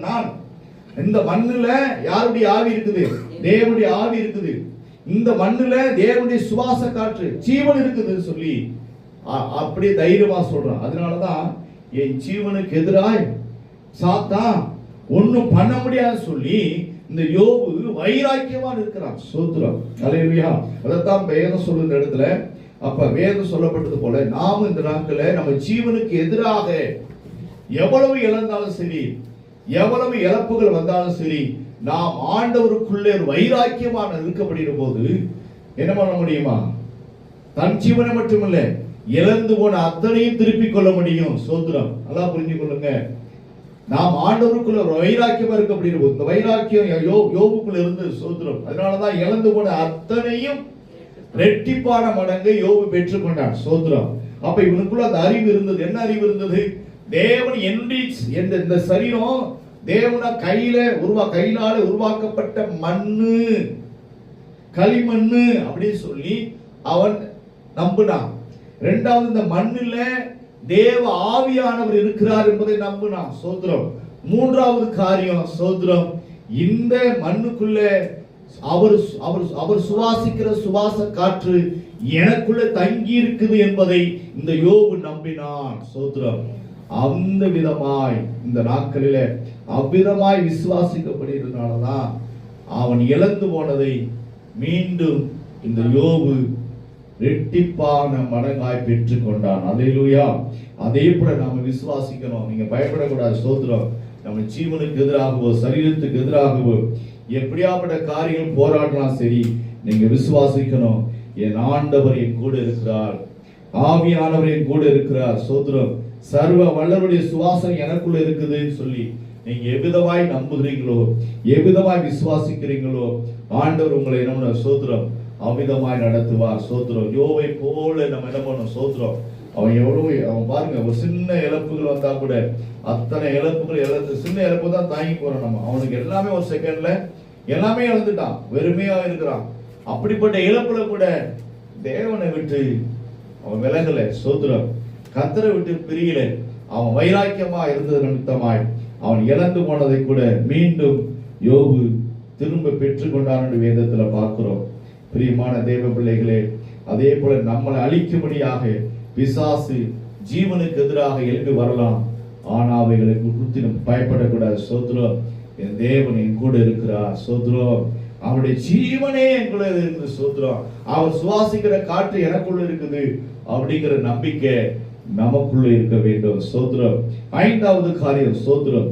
நான். இந்த மண்ணுல யாருடைய ஆவி இருக்குது? தேவனுடைய ஆவி இருக்குது. இந்த மண்ணுல தேவனுடைய சுவாச காற்று ஜீவன் இருக்குதுன்னு சொல்லி அப்படியே தைரியமா சொல்றான். அதனாலதான் என் ஜீவனுக்கு எதிராய் சாத்தான் ஒண்ணும் பண்ண முடியாது சொல்லி இந்த யோபு வைராக்கியமா இருக்கிறான். சோத்திரம். அல்லேலூயா. அதைத்தான் வேதம் சொல்லுற இடத்துல, அப்ப வேதம் சொல்லப்பட்டது போல நாம இந்த நாட்கள நம்ம ஜீவனுக்கு எதிராக எவ்வளவு இழந்தாலும் சரி, எவ்வளவு இழப்புகள் வந்தாலும் சரி, நாம் ஆண்டவருக்குள்ளே வைராக்கியமான இருக்கப்படுகிற போது என்ன பண்ண முடியுமா? தன் ஜீவனை மட்டுமல்ல, இழந்து போன அத்தனையும் திருப்பிக் கொள்ள முடியும். சோத்திரம். நல்லா புரிஞ்சு கொள்ளுங்க. நாம் ஆண்டவருக்குள்ள வைராக்கியமா இருக்கப்படுகிற போது, இந்த வைராக்கியம் யோபுக்குள்ள இருந்து. சோத்திரம். அதனாலதான் இழந்து போன அத்தனையும் ரெட்டிப்பான மடங்கை யோபு பெற்றுக் கொண்டான். சோத்திரம். அப்ப இவனுக்குள்ள அந்த அறிவு இருந்தது. என்ன அறிவு இருந்தது? தேவன் இந்த சரீரம் தேவனா கையினால உருவாக்கப்பட்ட மண்ணு, களிமண்ணு அப்படின்னு சொல்லி அவன் நம்பினான். இரண்டாவது, இந்த மண்ணில தேவ ஆவியானவர் இருக்கிறார் என்பதை நம்பினான். சோத்திரம். மூன்றாவது காரியம், சோத்திரம், இந்த மண்ணுக்குள்ள அவர் சுவாசிக்கிற சுவாச காற்று எனக்குள்ள தங்கி இருக்குது என்பதை இந்த யோபு நம்பினான். சோத்திரம். அந்த விதமாய் இந்த நாட்களில அவ்விதமாய் விசுவாசிக்கப்படுகிறதுனாலதான் அவன் இழந்து போனதை மீண்டும் இந்த யோபு ரெட்டிப்பான மடங்காய் பெற்றுக் கொண்டான். அல்லேலூயா. அதே போல நாம விசுவாசிக்கணும். நீங்க பயப்படக்கூடாது. சோத்திரம். நம்ம ஜீவனுக்கு எதிராகவோ சரீரத்துக்கு எதிராகவோ எப்படியாப்பட்ட காரியம் போராடலாம் சரி, நீங்க விசுவாசிக்கணும். என் ஆண்டவர் என் கூட இருக்கிறார், ஆவியானவர் என் கூட இருக்கிறார். சோத்திரம். சர்வ வல்லவருடைய சுவாசம் எனக்குள்ள இருக்குதுன்னு சொல்லி நீங்க எவ்விதமாய் நம்புகிறீங்களோ, எவ்விதமாய் விசுவாசிக்கிறீங்களோ, ஆண்டவர் உங்களை என்ன சோத்திரம் அவ்விதமாய் நடத்துவார். சோத்திரம். யோபை போல நம்ம என்ன பண்ணணும்? சோத்திரம். அவன் பாருங்க, ஒரு சின்ன இழப்புகள் வந்தா கூட அத்தனை இழப்புகள் சின்ன இழப்பு தான் தாங்கி போறோம் நம்ம. அவனுக்கு எல்லாமே ஒரு செகண்ட்ல எல்லாமே இழந்துட்டான், வெறுமையா இருக்கிறான். அப்படிப்பட்ட இழப்புல கூட தேவனை விட்டு அவன் விலகல. சோத்திரம். கர்த்தரை விட்டு பிரியல. அவன் வைராக்கியமா இருந்தது நிமித்தமாய் அவன் இழந்து போனதை கூட மீண்டும் யோபு திரும்ப பெற்றுக்கொண்டான் என்று வேதத்துல பார்க்கிறோம். பிரியமான தேவ பிள்ளைகளே, அதே போல நம்மளை அழிக்கும்படியாக பிசாசு ஜீவனுக்கு எதிராக எழுப்பி வரலாம். ஆனா அவைகளை குறித்து நம்ம பயப்படக்கூடாது. சோத்திரம். என் தேவன் என் கூட இருக்கிறார். சோத்திரம். அவருடைய ஜீவனே என்குள்ள இருக்குது. சோத்திரம். அவர் சுவாசிக்கிற காற்று எனக்குள்ள இருக்குது அப்படிங்கிற நம்பிக்கை நமக்குள்ள இருக்க வேண்டும். சோத்திரம். ஐந்தாவது காரியம், சோத்திரம்,